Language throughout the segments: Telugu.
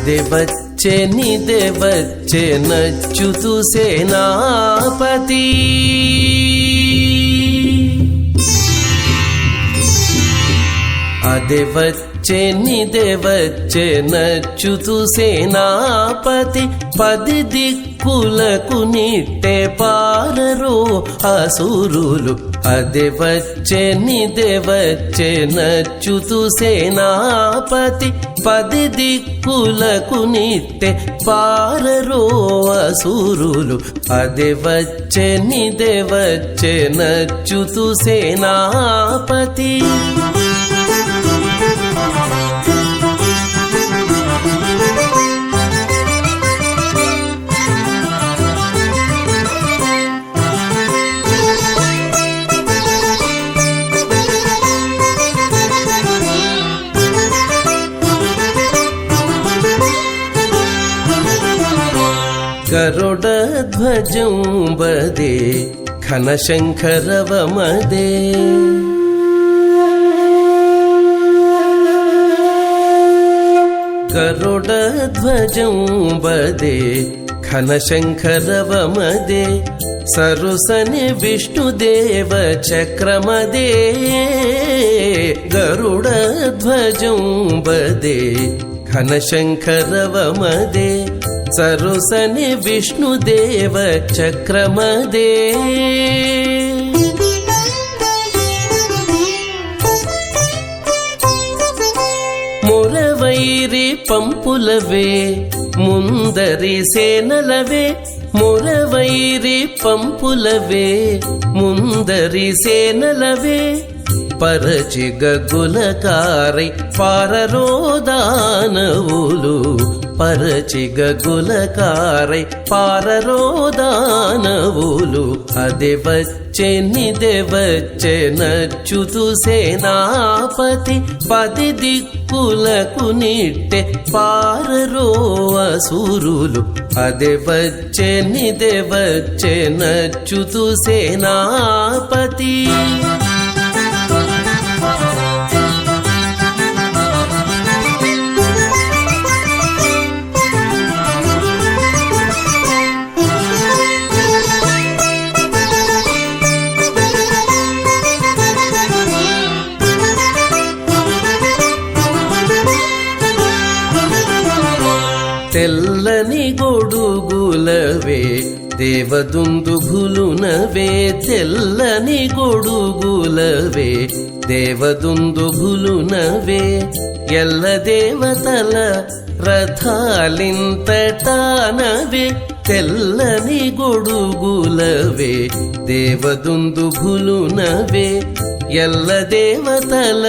అదే వచ్చే నిదే వచ్చే నచ్చుతు సేనాపతి. అదే వచ్చే నిదే వచ్చే నచ్చుతు సేనాపతి. 10 దిక్కులకు నిట్టే పారరో అసురులు. అదే వచ్చే నిదే వచ్చే నచ్చుతు సేనాపతి. 10 దిక్కులకు నిట్టే పారరో అసురులు. అదే వచ్చే నిదే వచ్చే నచ్చుతు సేనాపతి. గరుడధ్వజం వదే ఘనశంఖరవమదే. గరుడధ్వజం వదే ఘనశంఖరవమదే. సరుసని విష్ణుదేవ చక్రమదే. గరుడధ్వజం వదే ఘనశంఖరవమదే. సరుసని విష్ణుదేవ చక్రమదే. మురవైరి పంపులవే ముందరి సేనలవే. మురవైరి పంపులవే ముందరి సేనలవే. పరచి గగులకారై పారరో దానవులు. పరచి గగులకారై పారరో దానవులు. అదే వచ్చే నిదే వచ్చే నచ్చుతు సేనాపతి. 10 దిక్కులకు నిట్టే పారరో అసురులు. అదే వచ్చే నిదే వచ్చే నచ్చుతు సేనాపతి. తెల్లని గొడుగులవే దేవదుందుభులునవే. తెల్లని గొడుగులవే దేవదుందుభులునవే. ఎల్ల దేవతల రథాలింతటానవే. తెల్లని గొడుగులవే దేవదుందుభులునవే. ఎల్ల దేవతల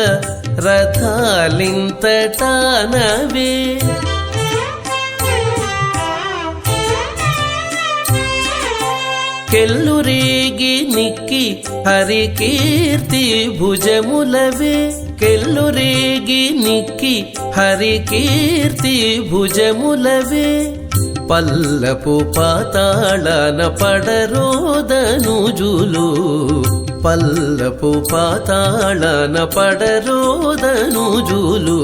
రథాలింతటానవే. కెల్లురేగి నిక్కి హరికీర్తి భుజములవే. కెల్లురేగి నిక్కి హరికీర్తి భుజములవే. పల్లపు పాతాళన పడరోదనుజులు. పల్లపు పాతాళన పడరోదనుజులు.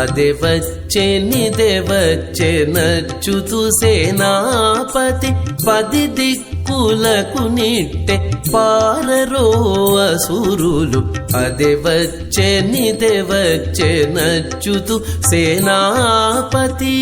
అదే వచ్చే నిదే వచ్చే నచ్చుతు సేనాపతి. 10 దిక్కులకు నిట్టే పారరో అసురులు. అదే వచ్చే నిదే వచ్చే నచ్చుతు సేనాపతి.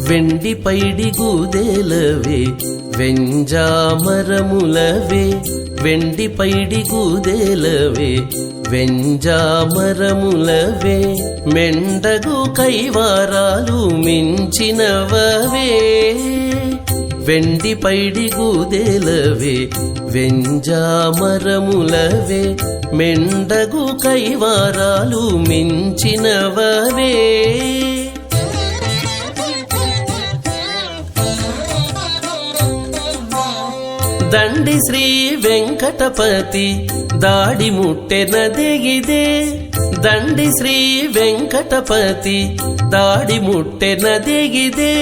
వెండి పైడి గూదేలవే వెంజామరములవే. వెండి పైడి గూదేలవే వెంజామరములవే. మెండగు కైవారాలు మించినవవే. వెండి పైడి గూదేలవే వెంజామరములవే. మెండగు కైవారాలు మించినవవే. ದಂಡಿ ಶ್ರೀ ವೆಂಕಟಪತಿ ದಾಡಿ ಮುಟ್ಟೆನದೆಗಿದೆ ದಂಡಿ ಶ್ರೀ ವೆಂಕಟಪತಿ ದಾಡಿ ಮುಟ್ಟೆನದೆಗಿದೆ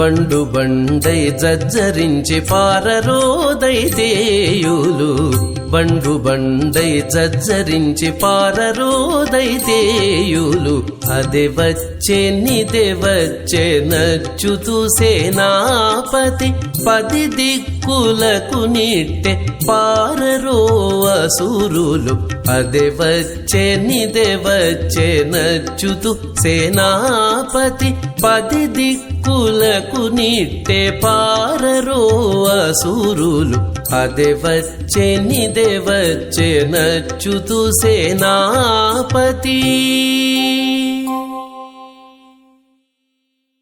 బండు బండై జజ్జరించి పారరోదైతేయులు బండు బండై జజ్జరించి పారరోదైతేయులు అదే వచ్చే నచ్చుతూ సేనాపతి 10 దిక్కులకు నిట్టె పారరో అసురులు అదే వచ్చే నచ్చుతూ సేనాపతి 10 దిక్కులకు నిట్టె పారరో అసురులు అదే వచ్చే నచ్చుతూ సేనాపతి